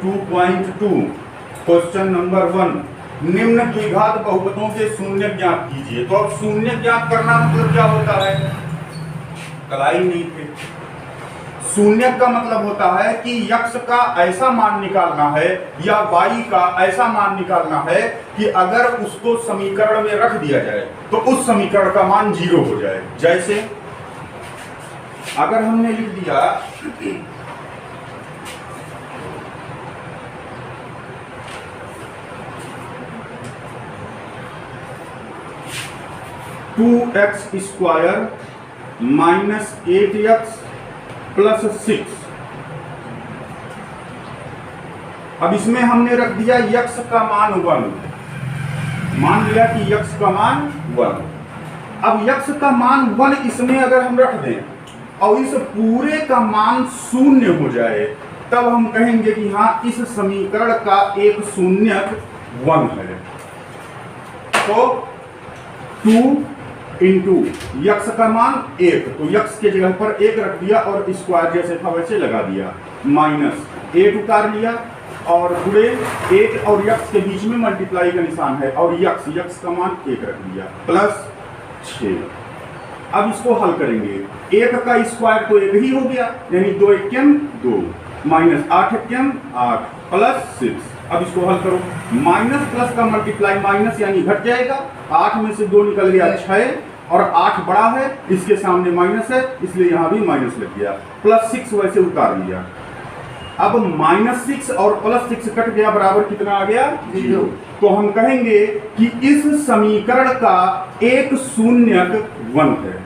2.2 question number 1, निम्न द्विघात बहुपदों के शून्य ज्ञात कीजिए। तो अब शून्य ज्ञात करना मतलब क्या होता है, कलाई नहीं थे। शून्य का मतलब होता है कि यक्ष का ऐसा मान निकालना है या वाई का ऐसा मान निकालना है कि अगर उसको समीकरण में रख दिया जाए तो उस समीकरण का मान 0 हो जाए। जैसे अगर हमने लिख दिया 2x² माइनस 8x प्लस 6, अब इसमें हमने रख दिया यक्ष का मान 1, मान लिया कि यक्ष का मान 1। अब यक्ष का मान 1 इसमें अगर हम रख दें और इस पूरे का मान 0 हो जाए, तब हम कहेंगे कि हाँ इस समीकरण का एक शून्यक 1 है। तो 2 इंटू यक्ष का मान 1, तो यक्ष के जगह पर 1 रख दिया और स्क्वायर जैसे था वैसे लगा दिया, माइनस 8 उतार लिया और पूरे 8 और यक्ष के बीच में मल्टीप्लाई का निशान है और यक्ष का मान 1 रख दिया प्लस 6। अब इसको हल करेंगे, 1 का स्क्वायर तो 1 ही हो गया, यानी 2 एकम 2 माइनस 8 एकम 8 प्लस 6। अब इसको हल करो, माइनस प्लस का मल्टीप्लाई माइनस यानी घट जाएगा, 8 में से 2 निकल गया 6 और 8 बड़ा है, इसके सामने माइनस है इसलिए यहां भी माइनस लग गया, प्लस 6 वैसे उतार लिया। अब -6 और +6 कट गया, बराबर कितना आ गया 0। तो हम कहेंगे कि इस समीकरण का एक शून्यक 1 है,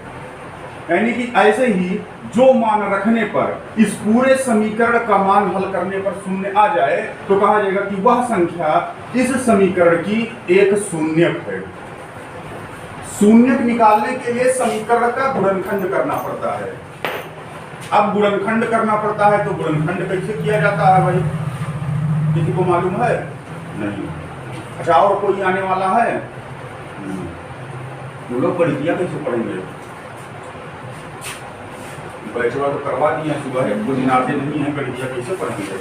यानी कि ऐसे ही जो मान रखने पर इस पूरे समीकरण का मान हल करने पर 0 आ जाए तो कहा जाएगा कि वह संख्या इस समीकरण की एक शून्यक है। शून्यक निकालने के लिए समीकरण का गुणनखंड करना पड़ता है। अब गुणनखंड करना पड़ता है तो गुणनखंड कैसे किया जाता है भाई, किसी को मालूम है? नहीं। अच्छा, और कोई आने वाला है? वो लोग गणितिया कैसे पढ़ेंगे? बैचवा तो करवा दिया सुबह, कुछ दिन आते नहीं है, गणितिया कैसे पढ़ेंगे?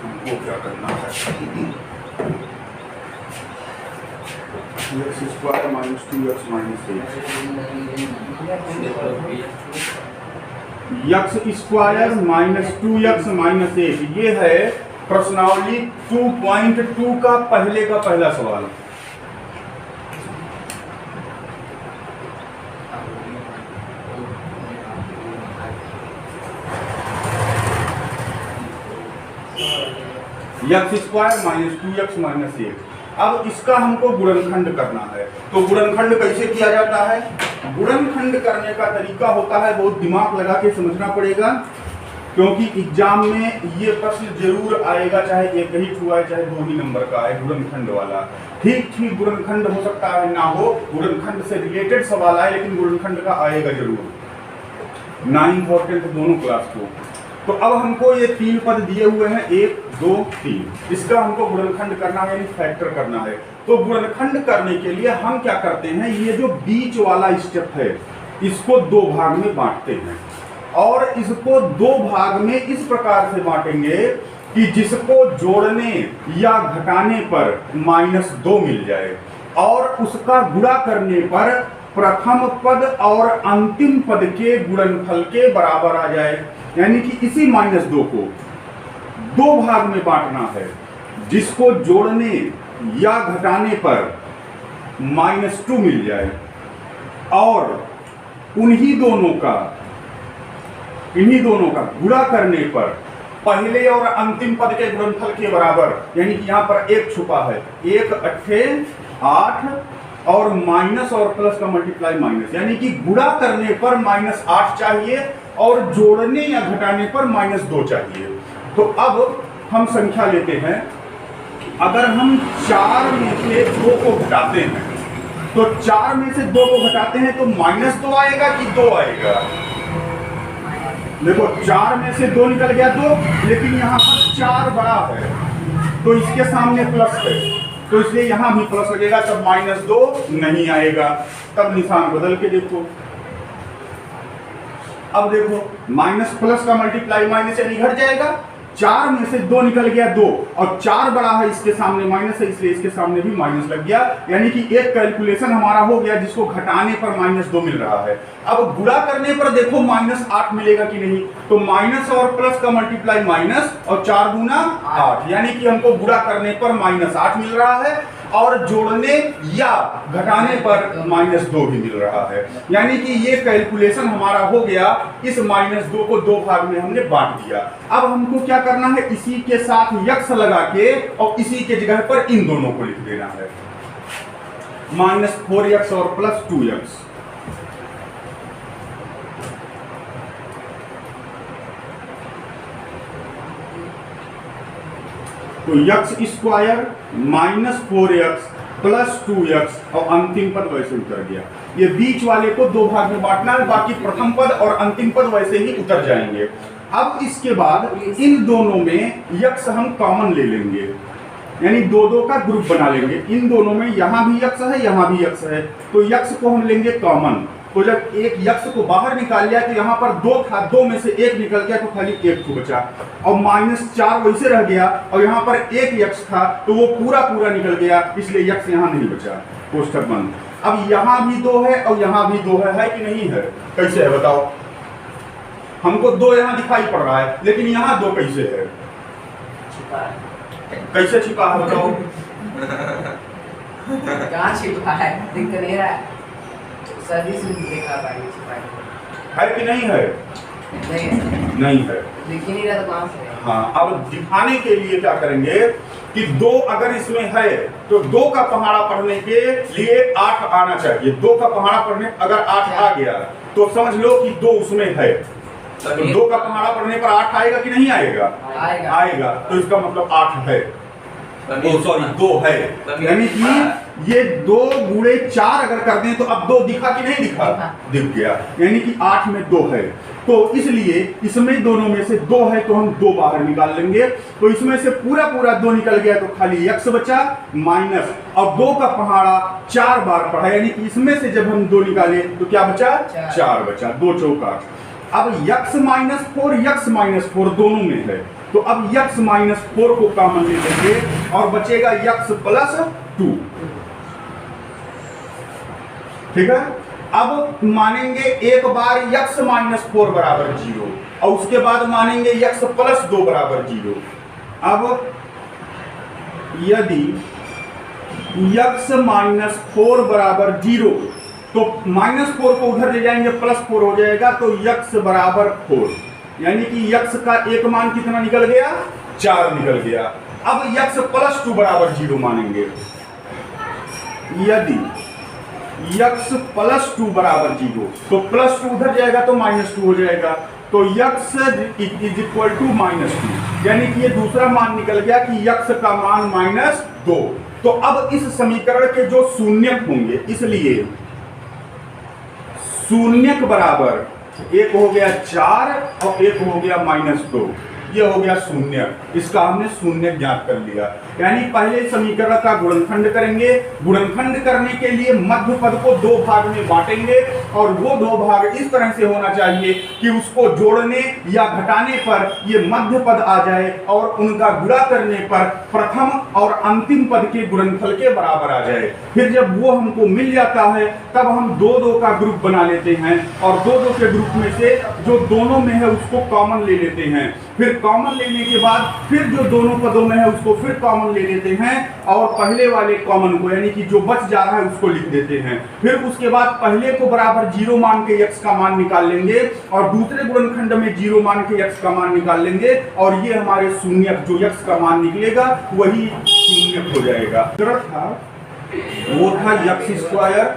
हमको क्या करना है? x² minus 2x minus 8, x² minus 2x minus 8, ये है प्रश्नावली 2.2 का पहला सवाल। x² minus 2x minus 8। अब इसका हमको गुणनखंड करना है, तो गुणनखंड कैसे किया जाता है? गुणनखंड करने का तरीका होता है, बहुत दिमाग लगा के समझना पड़ेगा, क्योंकि एग्जाम में ये प्रश्न जरूर आएगा, चाहे एक ही हुआ है चाहे 2 ही नंबर का है गुणनखंड वाला। ठीक गुणनखंड हो सकता है ना हो, गुणनखंड से रिलेटेड सवाल आए, लेकिन गुणनखंड का आएगा जरूर 9th और 10th दोनों क्लास को। तो अब हमको ये 3 पद दिए हुए हैं, 1 2 3, इसका हमको गुणनखंड करना है, यानी फैक्टर करना है। तो गुणनखंड करने के लिए हम क्या करते हैं, ये जो बीच वाला स्टेप है इसको 2 भाग में बांटते हैं और इसको 2 भाग में इस प्रकार से बांटेंगे कि जिसको जोड़ने या घटाने पर -2 मिल जाए और उसका गुणा करने पर प्रथम पद और अंतिम पद के गुणनफल के बराबर आ जाए, यानी कि इसी -2 को 2 भाग में बांटना है, जिसको जोड़ने या घटाने पर -2 मिल जाए और इन्हीं दोनों का गुणा करने पर पहले और अंतिम पद के गुणनफल के बराबर, यानी कि यहाँ पर 1 छुपा है, 1 8 8 और माइनस और प्लस का मल्टीप्लाई माइनस, यानी कि गुणा करने पर -8 चाहिए और जोड़ने या घटाने पर -2 चाहिए। तो अब हम संख्या लेते हैं, अगर हम 4 में से 2 को घटाते हैं तो 4 में से 2 को घटाते हैं तो -2 आएगा कि 2 आएगा? देखो 4 में से 2 निकल गया 2, लेकिन यहाँ पर 4 बड़ा है तो इसके सामने प्लस है, तो इसलिए यहां भी प्लस लगेगा, तब -2 नहीं आएगा। तब निशान बदल के देखो, अब देखो माइनस प्लस का मल्टीप्लाई माइनस यानी घट जाएगा, 4 में से 2 निकल गया 2, और 4 बड़ा है इसके सामने माइनस है इसलिए इसके सामने भी माइनस लग गया, यानी कि एक कैलकुलेशन हमारा हो गया जिसको घटाने पर -2 मिल रहा है। अब गुणा करने पर देखो -8 मिलेगा कि नहीं, तो माइनस और प्लस का मल्टीप्लाई माइनस और 4 गुना 8, यानी कि हमको गुणा करने पर -8 मिल रहा है और जोड़ने या घटाने पर -2 भी मिल रहा है, यानी कि ये कैलकुलेशन हमारा हो गया। इस -2 को 2 भाग में हमने बांट दिया। अब हमको क्या करना है, इसी के साथ यक्स लगा के और इसी के जगह पर इन दोनों को लिख देना है, -4x और +2x। तो x स्क्वायर -4x +2x और अंतिम पद वैसे उतर गया। ये बीच वाले को 2 भाग में बांटना है, बाकी प्रथम पद और अंतिम पद वैसे ही उतर जाएंगे। अब इसके बाद इन दोनों में x हम कॉमन ले लेंगे, यानी 2-2 का ग्रुप बना लेंगे। इन दोनों में यहाँ भी x है यहाँ भी x है, तो x को हम लेंगे कॉमन। तो जब एक यक्स को बाहर निकाल लिया तो यहाँ पर 2 था, 2 में से 1 निकल गया तो खाली 1 को बचा, और -4 वैसे रह गया, और यहाँ पर 1 यक्स था तो वो पूरा निकल गया, इसलिए यक्स यहाँ नहीं बचा, कोष्ठक बंद। अब यहाँ भी 2 है और यहाँ भी 2 है कि नहीं है? कैसे है बताओ? हमको 2 यहाँ दिखाई पड़ रहा है, लेकिन यहाँ 2 कैसे है? कैसे छिपा है बताओ? कहाँ छिपा है? दिख तो नहीं रहा है। सभी से देखा है कि नहीं है? नहीं है। दिख ही नहीं रहा तो कहाँ से? हाँ, अब दिखाने के लिए क्या करेंगे कि 2 अगर इसमें है तो 2 का पहाड़ा पढ़ने के लिए 8 आना चाहिए। 2 का पहाड़ा पढ़ने अगर 8 आ गया तो समझ लो कि 2 उसमें है। तो 2 का पहाड़ा पढ़ने पर 8 आएगा कि नहीं आएगा? आएगा। तो इसका मतलब 8 है, सॉरी 2 है, यानी कि ये 2 गुणे 4 अगर कर दें तो अब 2 दिखा कि नहीं दिखा? दिख गया, यानी कि 8 में 2 है। तो इसलिए इसमें दोनों में से 2 है तो हम 2 बाहर निकाल लेंगे। तो इसमें से पूरा 2 निकल गया तो खाली x बचा माइनस, और 2 का पहाड़ा 4 बार पढ़ा, यानी कि इसमें से जब हम 2 निकाले तो क्या बचा? 4 बचा। 2 चौका 8। अब x -4 दोनों में है, तो अब x -4 को कॉमन ले लेंगे और बचेगा x +2। ठीक है। अब मानेंगे एक बार x -4 बराबर 0 और उसके बाद मानेंगे x +2 बराबर 0। अब यदि x -4 बराबर 0 तो -4 को उधर ले जाएंगे, +4 हो जाएगा, तो x बराबर 4, यानी कि x का एक मान कितना निकल गया? 4 निकल गया। अब x +2 बराबर 0 मानेंगे। यदि x +2 बराबर 0 तो +2 उधर जाएगा तो -2 हो जाएगा, तो x = -2, यानी कि ये दूसरा मान निकल गया कि x का मान -2। तो अब इस समीकरण के जो शून्यक होंगे, इसलिए शून्यक बराबर एक हो गया 4 और एक हो गया -2, ये हो गया शून्य। इसका हमने शून्य ज्ञात कर लिया, यानी पहले समीकरण का गुणनखंड करेंगे। गुणनखंड करने के लिए मध्य पद को 2 भाग में बांटेंगे, और वो 2 भाग इस तरह से होना चाहिए कि उसको जोड़ने या घटाने पर ये मध्य पद आ जाए और उनका गुणा करने पर प्रथम और अंतिम पद के गुणनफल के बराबर आ जाए। फिर जब वो हमको मिल जाता है तब हम 2-2 का ग्रुप बना लेते हैं, और 2-2 के ग्रुप में से जो दोनों में है उसको कॉमन ले लेते हैं। फिर कॉमन लेने के बाद फिर जो दोनों पदों में है उसको फिर कॉमन ले लेते हैं, और पहले वाले कॉमन को, यानी कि जो बच जा रहा है उसको लिख देते हैं। फिर उसके बाद पहले को बराबर 0 मान के x का मान निकाल लेंगे, और दूसरे गुणनखंड में 0 मान के x का मान निकाल लेंगे, और ये हमारे शून्यक जो x का मान निकलेगा वही शून्यक हो जाएगा। था वो था x स्क्वायर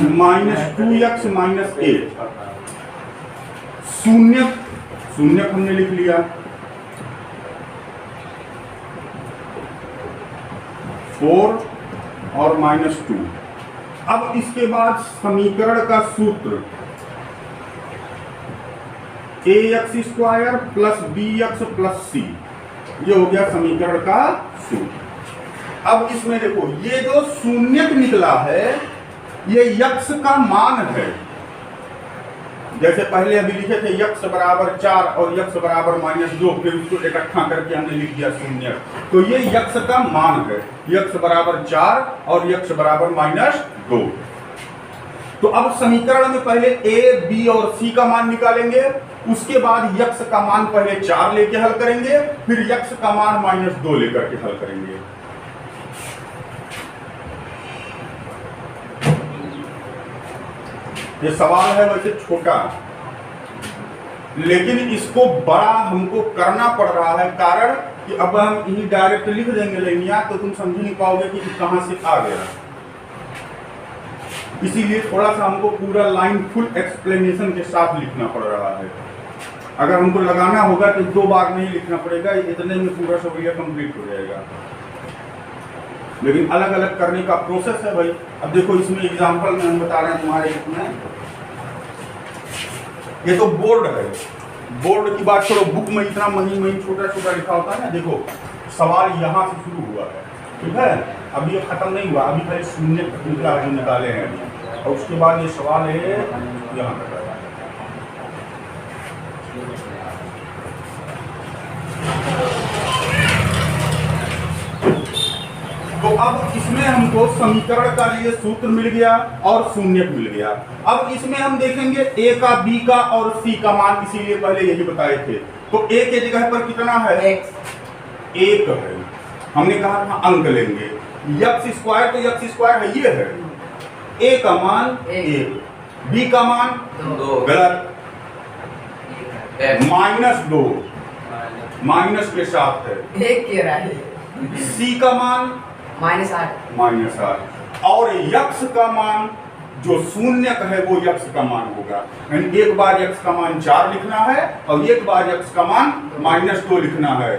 -2x -8। शून्यक हमने लिख लिया। 4 और -2। अब इसके बाद समीकरण का सूत्र ax² + bx + c, ये हो गया समीकरण का सूत्र। अब इसमें देखो ये जो शून्यक निकला है ये यक्स का मान है। जैसे पहले अभी लिखे थे यक्स बराबर 4 और यक्स बराबर -2, फिर उसको इकट्ठा करके हमने लिख दिया 0। तो ये यक्स का मान है, यक्स बराबर 4 और यक्स बराबर -2। तो अब समीकरण में पहले ए, बी और सी का मान निकालेंगे, उसके बाद यक्स का मान पहले 4 लेके हल करेंगे, फिर यक्स का मान -2 लेकर के हल करेंगे। ये सवाल है वैसे छोटा, लेकिन इसको बड़ा हमको करना पड़ रहा है, कारण कि अब हम यही डायरेक्ट लिख देंगे लाइनिया तो तुम समझ नहीं पाओगे कि कहां से आ गया। इसीलिए थोड़ा सा हमको पूरा लाइन फुल एक्सप्लेनेशन के साथ लिखना पड़ रहा है। अगर हमको लगाना होगा तो 2 बार नहीं लिखना पड़ेगा, इतने में पूरा सवाल कंप्लीट हो जाएगा। लेकिन अलग अलग करने का प्रोसेस है भाई। अब देखो इसमें एग्जांपल में हम बता रहे हैं तुम्हारे इसमें, ये तो बोर्ड है, बोर्ड की बात करो, बुक में इतना महीन छोटा छोटा लिखा होता है ना। देखो सवाल यहाँ से शुरू हुआ है, ठीक है, अभी ये खत्म नहीं हुआ, अभी खाली शून्य निकला जो निकाले हैं अभी, और उसके बाद ये सवाल है यहाँ तक। तो अब इसमें हमको समीकरण का लिए सूत्र मिल गया और शून्य मिल गया। अब इसमें हम देखेंगे ए का, बी का और सी का मान, इसीलिए पहले यही बताए थे। तो ए के जगह पर कितना है? 1 है। हमने कहा था अंक लेंगे, यक्स स्क्वायर तो यक्स स्क्वायर है, ये है। ए का मान 1, बी का मान 2, गलत, -2 माइनस के साथ है। 1 के रहा है। सी का मान -8 और यक्स का मान जो शून्य है वो यक्स का मान होगा। यानी एक बार यक्स का मान 4 लिखना है और एक बार यक्स का मान -2 लिखना है।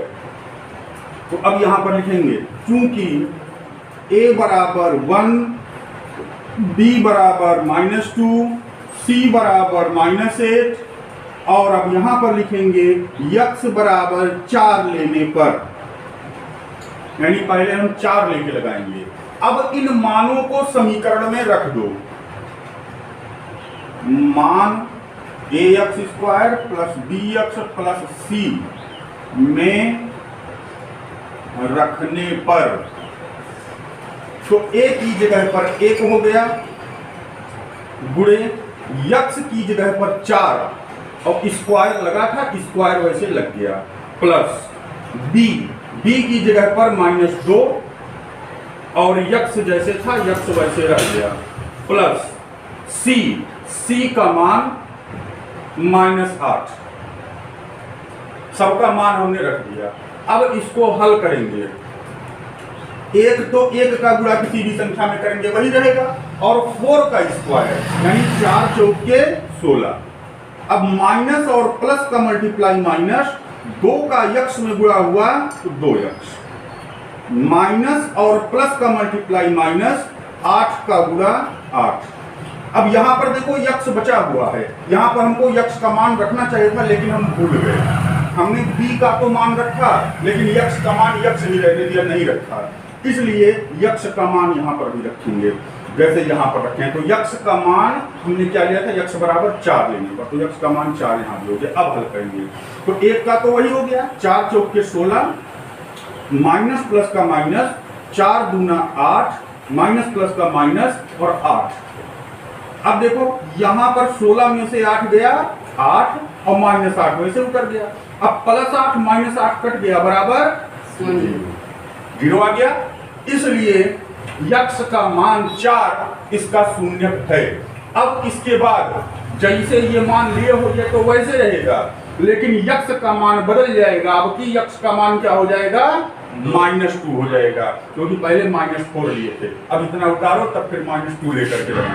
तो अब यहां पर लिखेंगे, चूंकि a बराबर 1, b बराबर -2, c बराबर -8, और अब यहां पर लिखेंगे यक्स बराबर 4 लेने पर, यानी पहले हम 4 लेके लगाएंगे। अब इन मानों को समीकरण में रख दो। मान ax² + bx + c में रखने पर, तो a की जगह पर 1 हो गया, गुणे यक्स की जगह पर 4 और स्क्वायर लगा था, स्क्वायर वैसे लग गया, प्लस b की जगह पर -2 और यक्स जैसे था यक्स वैसे रह गया, प्लस c का मान -8। सबका मान हमने रख दिया। अब इसको हल करेंगे, एक तो 1 का गुणा किसी भी संख्या में करेंगे वही रहेगा, और 4 का स्क्वायर यानी 4 चौके 16। अब माइनस और प्लस का मल्टीप्लाई माइनस, 2 का यक्स में गुणा हुआ तो 2 यक्स, माइनस और प्लस का मल्टीप्लाई माइनस, 8 का गुणा 8। अब यहां पर देखो यक्स बचा हुआ है, यहां पर हमको यक्स का मान रखना चाहिए था लेकिन हम भूल गए। हमने b का तो मान रखा लेकिन यक्स का मान यक्स ही रहने दिया, नहीं रखा, इसलिए यक्स का मान यहां पर भी रखेंगे जैसे यहां पर रखें। तो यक्स का मान हमने क्या लिया था, यक्स बराबर 4 लेने पर, तो यक्स का मान 4 यहां भी हो गया। अब हल करेंगे तो 1 का तो वही हो गया, 4 चौके 16, माइनस प्लस का माइनस, 4 दूना 8, माइनस प्लस का माइनस और 8। अब देखो यहां पर 16 में से 8 गया, 8 और -8 वैसे उतर गया। अब +8 -8 कट गया, बराबर 0 आ गया। इसलिए यक्स का मान 4 इसका शून्य है। अब इसके बाद जैसे ये मान लिए हो गए तो वैसे रहेगा, लेकिन यक्स का मान बदल जाएगा। अब की यक्स का मान क्या हो जाएगा, -2 हो जाएगा, क्योंकि पहले -4 लिए थे। अब इतना उतारो तब फिर -2 लेकर के रखना।